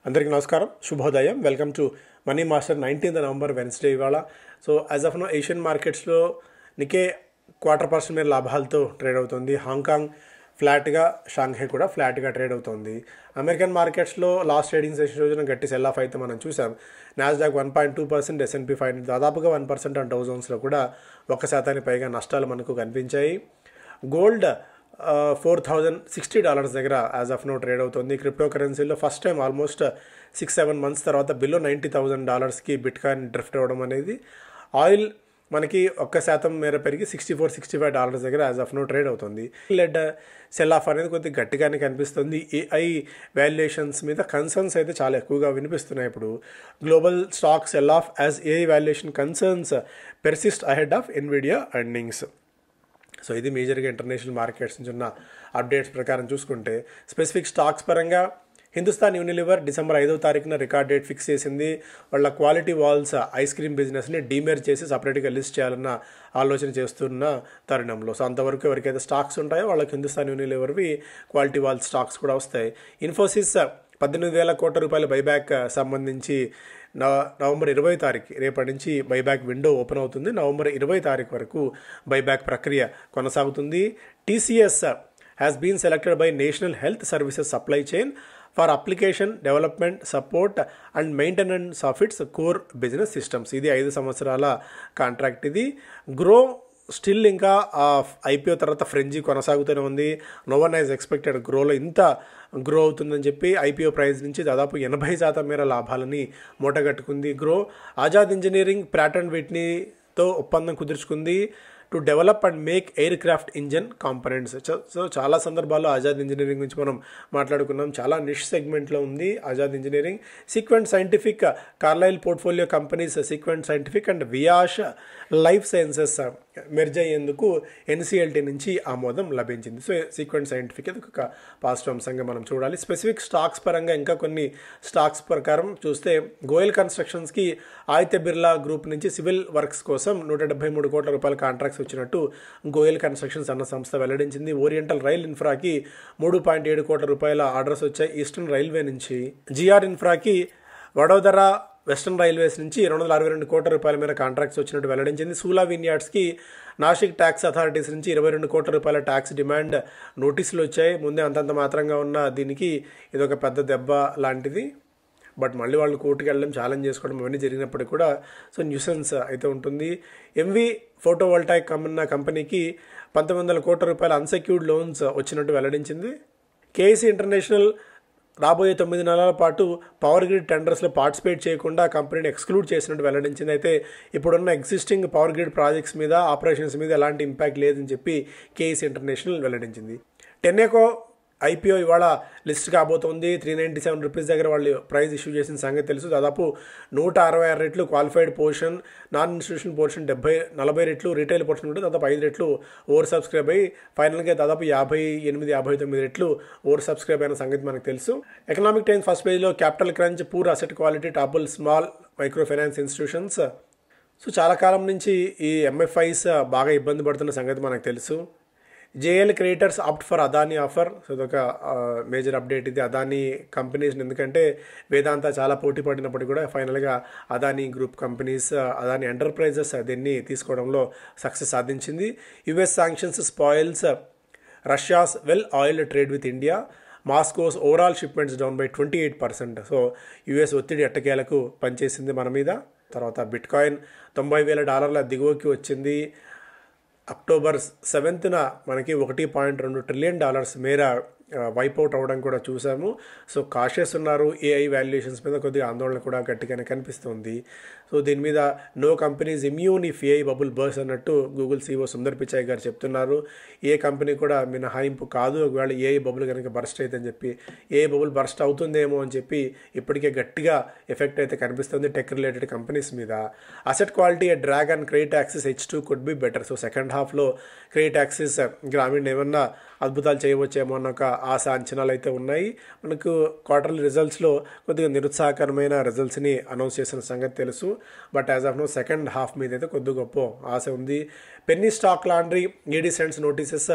అందరికీ నమస్కారం, శుభోదయం. Welcome to money master. 19th November Wednesday ఇవాళ. So as of now Asian మార్కెట్స్లో నికే 0.25% మేర లాభాలతో ట్రేడ్ అవుతుంది. హాంకాంగ్ ఫ్లాట్గా, షాంఘై కూడా ఫ్లాట్గా ట్రేడ్ అవుతుంది. అమెరికన్ మార్కెట్స్లో లాస్ట్ ట్రేడింగ్ సెషన్ రోజున గట్టి సెల్ ఆఫ్ అయితే మనం చూసాం. నాస్డాక్ 1.2%, S&P 500 దాదాపుగా 1%, అండ్ డౌ జోన్స్లో కూడా 1% పైగా నష్టాలు మనకు కనిపించాయి. గోల్డ్ $4,060 దగ్గర యాజ్ ఆఫ్ నో ట్రేడ్ అవుతుంది. క్రిప్టో కరెన్సీలో ఫస్ట్ టైం ఆల్మోస్ట్ 6-7 months తర్వాత బిలో $90,000కి బిట్కాయిన్ డ్రిఫ్ట్ అవ్వడం అనేది. ఆయిల్ మనకి 1% మేర పెరిగి $64-65 దగ్గర యాజ్ ఆఫ్ నో ట్రేడ్ అవుతుంది. లెడ్ సెల్ ఆఫ్ అనేది కొద్దిగా గట్టిగానే కనిపిస్తుంది. ఏఐ వాల్యుయేషన్స్ మీద కన్సర్న్స్ అయితే చాలా ఎక్కువగా వినిపిస్తున్నాయి. ఇప్పుడు global stock cell of as AI valuation concerns persist ahead of Nvidia earnings. So ఇది మేజర్గా ఇంటర్నేషనల్ మార్కెట్స్ నుంచి ఉన్న అప్డేట్స్ ప్రకారం చూసుకుంటే, స్పెసిఫిక్ స్టాక్స్ పరంగా Hindustan Unilever December 5th record date fix చేసింది. వాళ్ళ క్వాలిటీ వాల్స్ ఐస్ క్రీమ్ బిజినెస్ని డీమెర్జ్ చేసి సపరేట్గా లిస్ట్ చేయాలన్న ఆలోచన చేస్తున్న తరుణంలో. సో అంతవరకు ఎవరికైతే స్టాక్స్ ఉంటాయో వాళ్ళకి హిందుస్థాన్ యూనిలివర్వి క్వాలిటీ వాల్ స్టాక్స్ కూడా వస్తాయి. ఇన్ఫోసిస్ 18,000 కోట్ల రూపాయల బైబ్యాక్ సంబంధించి November 20 రేపటి నుంచి బైబ్యాక్ విండో ఓపెన్ అవుతుంది. November 20 వరకు బైబ్యాక్ ప్రక్రియ కొనసాగుతుంది. TCS has been selected by National Health Services supply chain for application development, support and maintenance of its core business systems. ఇది 5 సంవత్సరాల కాంట్రాక్ట్. ఇది గ్రో స్టిల్ ఇంకా IPO తర్వాత ఫ్రెంజీ కొనసాగుతూనే ఉంది. నో వన్ హ్యాస్ ఎక్స్పెక్టెడ్ గ్రోలో ఇంత గ్రో అవుతుందని చెప్పి IPO ప్రైస్ నుంచి దాదాపు 80% మేర లాభాలని మూటగట్టుకుంది Groww. Azad engineering Pratt and విట్నీతో ఒప్పందం కుదుర్చుకుంది to develop and make aircraft engine components. So చాలా సందర్భాల్లో ఆజాద్ ఇంజనీరింగ్ గురించి మనం మాట్లాడుకున్నాం. చాలా నిష్ సెగ్మెంట్లో ఉంది Azad engineering. Sequent scientific, Carlyle portfolio companies Sequent scientific and Viyash life sciences merge అయ్యేందుకు NCLT నుంచి ఆమోదం లభించింది. సో సీక్వెంట్ సైంటిఫిక్ ఇది ఒక పాజిటివ్ అంశంగా మనం చూడాలి. స్పెసిఫిక్ స్టాక్స్ పరంగా ఇంకా కొన్ని స్టాక్స్ ప్రకారం చూస్తే, గోయల్ కన్స్ట్రక్షన్స్కి ఆదిత్య బిర్లా గ్రూప్ నుంచి సివిల్ వర్క్స్ కోసం 173 కోట్ల రూపాయల కాంట్రాక్ట్స్ వచ్చినట్టు గోయల్ కన్స్ట్రక్షన్స్ అన్న సంస్థ వెల్లడించింది. ఓరియంటల్ రైల్ ఇన్ఫ్రాకి 3.7 కోట్ల రూపాయల ఆర్డర్స్ వచ్చాయి ఈస్టర్న్ రైల్వే నుంచి. GR ఇన్ఫ్రాకి వడోదర వెస్టర్న్ రైల్వేస్ నుంచి 262 కోట్ల రూపాయల మేర కాంట్రాక్ట్స్ వచ్చినట్టు వెల్లడించింది. సూలా విన్యార్డ్స్కి నాసిక్ ట్యాక్స్ అథారిటీస్ నుంచి 22 కోట్ల రూపాయల ట్యాక్స్ డిమాండ్ నోటీసులు వచ్చాయి. ముందే అంతంత మాత్రంగా ఉన్న దీనికి ఇదొక పెద్ద దెబ్బ లాంటిది. బట్ మళ్ళీ వాళ్ళు కోర్టుకి వెళ్ళడం, ఛాలెంజ్ చేసుకోవడం ఇవన్నీ జరిగినప్పటికీ కూడా సో న్యూసెన్స్ అయితే ఉంటుంది. MV ఫోటోవోల్టాయిక్ కంపెనీకి 1900 కోట్ల రూపాయల అన్సెక్యూర్డ్ లోన్స్ వచ్చినట్టు వెల్లడించింది. KEC ఇంటర్నేషనల్ రాబోయే 9 నెలల పాటు పవర్ గ్రిడ్ టెండర్స్లో పార్టిసిపేట్ చేయకుండా కంపెనీని ఎక్స్క్లూడ్ చేసినట్టు వెల్లడించింది. అయితే ఇప్పుడున్న ఎగ్జిస్టింగ్ పవర్ గ్రిడ్ ప్రాజెక్ట్స్ మీద, ఆపరేషన్స్ మీద ఎలాంటి ఇంపాక్ట్ లేదని చెప్పి KEC ఇంటర్నేషనల్ వెల్లడించింది. టెన్నెకో IPO ఇవాళ లిస్ట్ కాబోతోంది. 397 రూపీస్ దగ్గర వాళ్ళు ప్రైస్ ఇష్యూ చేసిన సంగతి తెలుసు. దాదాపు 166 రెట్లు qualified portion, non institutional portion 40 రెట్లు, రీటైల్ పోర్షన్ ఉంటే దాదాపు 5 రెట్లు ఓవర్ సబ్స్క్రైబ్ అయ్యి ఫైనల్గా దాదాపు 58-59 రెట్లు ఓవర్ సబ్స్క్రైబ్ అయిన సంగతి మనకు తెలుసు. ఎకనామిక్ టైమ్స్ ఫస్ట్ పేజ్లో capital crunch, poor asset quality, topple small micro finance institutions. So చాలా కాలం నుంచి ఈ MFIs బాగా ఇబ్బంది పడుతున్న సంగతి మనకు తెలుసు. JL creators opt for Adani offer. So ఇదొక మేజర్ అప్డేట్ ఇది అదానీ కంపెనీస్. ఎందుకంటే వేదాంత చాలా పోటీ పడినప్పటికీ కూడా ఫైనల్గా Adani group companies, Adani enterprises దీన్ని తీసుకోవడంలో సక్సెస్ సాధించింది. US sanctions spoils Russia's well oil trade with India. Moscow's overall shipments down by 28%. So US ఒత్తిడి ఎట్టకేలకు పనిచేసింది మన మీద. తర్వాత బిట్కాయిన్ $90,000 దిగువకి వచ్చింది. October 7th మనకి $1.2 ట్రిలియన్ మేర వైప్అవుట్ అవ్వడం కూడా చూసాము. సో కాషియస్ ఉన్నారు. AI వాల్యుయేషన్స్ మీద కొద్దిగా ఆందోళన కూడా గట్టిగానే కనిపిస్తుంది. సో దీని మీద no companies immune if AI bubble burst అన్నట్టు గూగుల్ CEO సుందర్ పిచాయ్ గారు చెప్తున్నారు. ఏ కంపెనీ కూడా మినహాయింపు కాదు ఒకవేళ AI బబుల్ కనుక బర్స్ట్ అయితే అని చెప్పి. AI బబుల్ బర్స్ట్ అవుతుందేమో అని చెప్పి ఇప్పటికే గట్టిగా ఎఫెక్ట్ అయితే కనిపిస్తుంది టెక్ రిలేటెడ్ కంపెనీస్ మీద. Asset quality drag and credit axis H2 could be better. So second హాఫ్లో క్రెడిట్ యాక్సిస్ గ్రామీణ ఏమన్నా అద్భుతాలు చేయవచ్చేమో అన్న ఒక ఆశ అంచనాలు అయితే ఉన్నాయి. మనకు క్వార్టర్లీ రిజల్ట్స్లో కొద్దిగా నిరుత్సాహకరమైన రిజల్ట్స్ని అనౌన్స్ చేసిన సంగతి తెలుసు. But as of no second half మీద అయితే కొద్ది గొప్ప ఆశ ఉంది. Penny stock laundry ED sends notices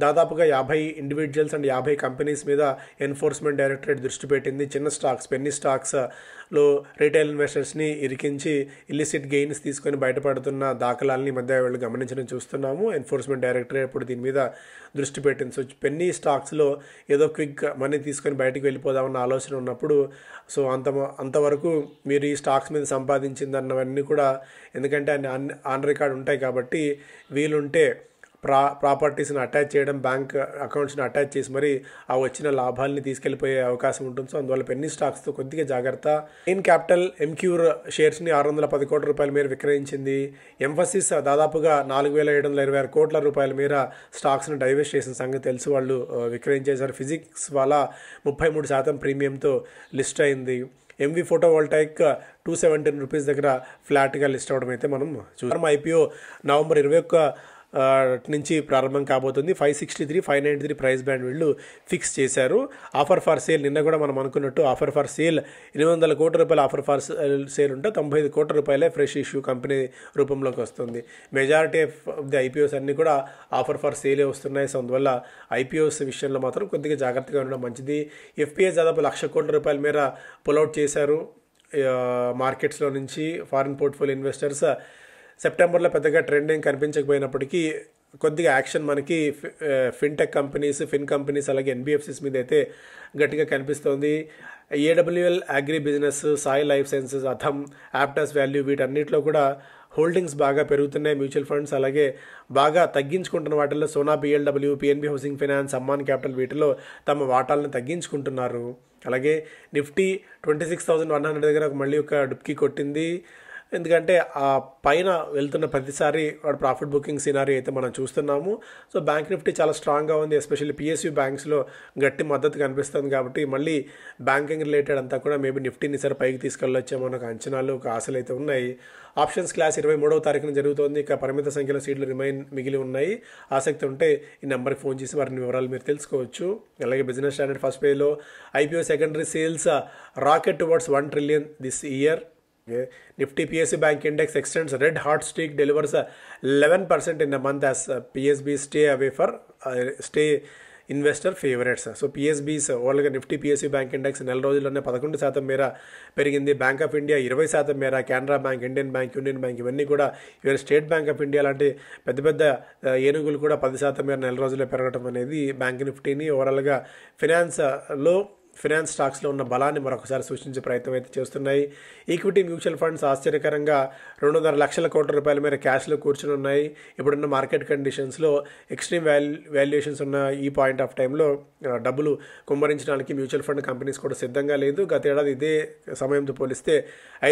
దాదాపుగా 50 ఇండివిజువల్స్ అండ్ 50 కంపెనీస్ మీద ఎన్ఫోర్స్మెంట్ డైరెక్టరేట్ దృష్టి పెట్టింది. చిన్న స్టాక్స్ పెన్నీ స్టాక్స్లో రీటైల్ ఇన్వెస్టర్స్ని ఇరికించి ఇల్లిసిట్ గెయిన్స్ తీసుకొని బయటపడుతున్న దాఖలాలని మధ్య వాళ్ళు గమనించడం చూస్తున్నాము. ఎన్ఫోర్స్మెంట్ డైరెక్టరేట్ ఇప్పుడు దీని మీద దృష్టి పెట్టింది. సో పెన్నీ స్టాక్స్లో ఏదో క్విక్ మనీ తీసుకొని బయటకు వెళ్ళిపోదామన్న ఆలోచన ఉన్నప్పుడు సో అంతవరకు మీరు ఈ స్టాక్స్ మీద సంపాదించిందన్నవన్నీ కూడా, ఎందుకంటే ఆన్ రికార్డ్ ఉంటాయి కాబట్టి వీలుంటే ప్రాపర్టీస్ని అటాచ్ చేయడం, బ్యాంక్ అకౌంట్స్ని అటాచ్ చేసి మరి ఆ వచ్చిన లాభాలని తీసుకెళ్ళిపోయే అవకాశం ఉంటుంది. సో అందువల్ల పెన్నీ స్టాక్స్తో కొద్దిగా జాగ్రత్త. మెయిన్ క్యాపిటల్ ఎంక్యూర్ షేర్స్ని 610 కోట్ల రూపాయల మేర విక్రయించింది. ఎంఫసిస్ దాదాపుగా 4726 కోట్ల రూపాయల మేర స్టాక్స్ని డైవెస్ట్ చేసిన సంగతి తెలుసు, వాళ్ళు విక్రయించేశారు. ఫిజిక్స్ వాళ్ళ 33% ప్రీమియంతో లిస్ట్ అయింది. ఎంవి ఫోటో వోల్టాయిక్ 217 రూపీస్ దగ్గర ఫ్లాట్గా లిస్ట్ అవ్వడం అయితే మనం చూసాం. ఐపీఓ నవంబర్ 21 నుంచి ప్రారంభం కాబోతుంది. 563, 593 ప్రైస్ బ్యాండ్ వీళ్ళు ఫిక్స్ చేశారు. ఆఫర్ ఫర్ సేల్ నిన్న కూడా మనం అనుకున్నట్టు ఆఫర్ ఫర్ సేల్ 800 కోట్ల రూపాయల ఆఫర్ ఫర్ సేల్ ఉంటే 95 కోట్ల రూపాయలే ఫ్రెష్ ఇష్యూ కంపెనీ రూపంలోకి వస్తుంది. మెజారిటీ ఆఫ్ ది ఐపీఓస్ అన్నీ కూడా ఆఫర్ ఫర్ సేలే వస్తున్నాయి. సో అందువల్ల ఐపీఓస్ విషయంలో మాత్రం కొద్దిగా జాగ్రత్తగా ఉండడం మంచిది. ఎఫ్పిఐ దాదాపు 1,00,000 కోట్ల రూపాయల మేర పుల్అవుట్ చేశారు మార్కెట్స్లో నుంచి. ఫారిన్ పోర్ట్ఫోలియో ఇన్వెస్టర్స్ సెప్టెంబర్లో పెద్దగా ట్రెండ్ ఏం కనిపించకపోయినప్పటికీ కొద్దిగా యాక్షన్ మనకి ఫిన్టెక్ కంపెనీస్, ఫిన్ కంపెనీస్ అలాగే ఎన్బిఎఫ్సిస్ మీద అయితే గట్టిగా కనిపిస్తోంది. AWL agri business, Sai life sciences, Authum, Aptus value వీటన్నిటిలో కూడా హోల్డింగ్స్ బాగా పెరుగుతున్నాయి. మ్యూచువల్ ఫండ్స్ అలాగే బాగా తగ్గించుకుంటున్న వాటిల్లో Sona BLW, PNB housing finance, Amman capital వీటిలో తమ వాటాలను తగ్గించుకుంటున్నారు. అలాగే నిఫ్టీ 26,100 దగ్గర మళ్ళీ ఒక డుప్కి కొట్టింది. ఎందుకంటే ఆ పైన వెళ్తున్న ప్రతిసారి వాడు ప్రాఫిట్ బుకింగ్ సినారీ అయితే మనం చూస్తున్నాము. సో బ్యాంక్ నిఫ్టీ చాలా స్ట్రాంగ్గా ఉంది. ఎస్పెషల్లీ పిఎస్యూ బ్యాంక్స్లో గట్టి మద్దతు కనిపిస్తుంది కాబట్టి మళ్ళీ బ్యాంకింగ్ రిలేటెడ్ అంతా కూడా మేబీ నిఫ్టీని సరే పైకి తీసుకెళ్ళొచ్చామో ఒక అంచనాలు, ఒక ఆశలు అయితే ఉన్నాయి. ఆప్షన్స్ క్లాస్ 23వ తారీఖున జరుగుతోంది. ఇక పరిమిత సంఖ్యలో సీట్లు మిగిలి ఉన్నాయి. ఆసక్తి ఉంటే ఈ నెంబర్కి ఫోన్ చేసి వారిని వివరాలు మీరు తెలుసుకోవచ్చు. అలాగే బిజినెస్ స్టాండర్డ్ ఫస్ట్ పేజ్లో IPO secondary sales rocket towards 1 trillion this year. Nifty PSU Bank Index extends red hot streak, delivers 11% in a month as PSB stay investor favorites. So PSBs ఓవర్గా Nifty PSU bank index నెల రోజుల్లోనే 11% మేర పెరిగింది. Bank of India 20% మేర, Canara bank, Indian bank, union bank ఇవన్నీ కూడా, even state bank of India లాంటి పెద్ద పెద్ద ఏనుగులు కూడా 10% మేర నెల రోజుల్లో పెరగడం అనేది బ్యాంక్ నిఫ్టీని ఓవరాల్గా ఫినాన్స్ స్టాక్స్లో ఉన్న బలాన్ని మరొకసారి సూచించే ప్రయత్నం అయితే చేస్తున్నాయి. ఈక్విటీ మ్యూచువల్ ఫండ్స్ ఆశ్చర్యకరంగా 2.5 లక్షల కోట్ల రూపాయల మేర క్యాష్లో కూర్చుని ఉన్నాయి. ఇప్పుడున్న మార్కెట్ కండిషన్స్లో ఎక్స్ట్రీమ్ వాల్యుయేషన్స్ ఉన్న ఈ పాయింట్ ఆఫ్ టైంలో డబ్బులు కుమ్మరించడానికి మ్యూచువల్ ఫండ్ కంపెనీస్ కూడా సిద్ధంగా లేదు. గత ఏడాది ఇదే సమయంతో పోలిస్తే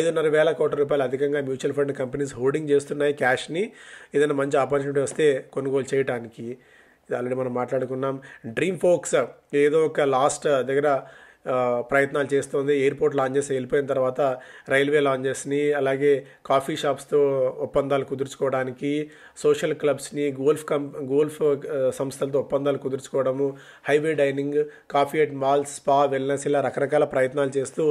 5.5 వేల కోట్ల రూపాయలు అధికంగా మ్యూచువల్ ఫండ్ కంపెనీస్ హోల్డింగ్ చేస్తున్నాయి క్యాష్ని. ఏదైనా మంచి ఆపర్చునిటీ వస్తే కొనుగోలు చేయడానికి. ఇది ఆల్రెడీ మనం మాట్లాడుకున్నాం. డ్రీమ్ ఫోక్స్ ఏదో ఒక లాస్ట్ దగ్గర ప్రయత్నాలు చేస్తుంది. ఎయిర్పోర్ట్ లాంచెస్ వెళ్ళిపోయిన తర్వాత రైల్వే లాంచెస్ని, అలాగే కాఫీ షాప్స్తో ఒప్పందాలు కుదుర్చుకోవడానికి, సోషల్ క్లబ్స్ని, గోల్ఫ్ సంస్థలతో ఒప్పందాలు కుదుర్చుకోవడము, highway dining, coffee at malls, spa, wellness ఇలా రకరకాల ప్రయత్నాలు చేస్తూ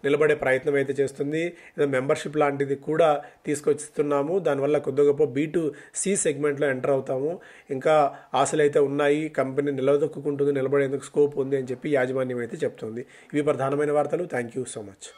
నిలబడే ప్రయత్నం అయితే చేస్తుంది. ఏదో మెంబర్షిప్ లాంటిది కూడా తీసుకొస్తున్నాము. దానివల్ల కొద్ది గొప్ప B2C సెగ్మెంట్లో ఎంటర్ అవుతాము. ఇంకా ఆశలు అయితే ఉన్నాయి. కంపెనీ నిలదొక్కుంటుంది, నిలబడేందుకు స్కోప్ ఉంది అని చెప్పి యాజమాన్యం అయితే చెప్తుంది. ఇవి ప్రధానమైన వార్తలు. Thank you so much.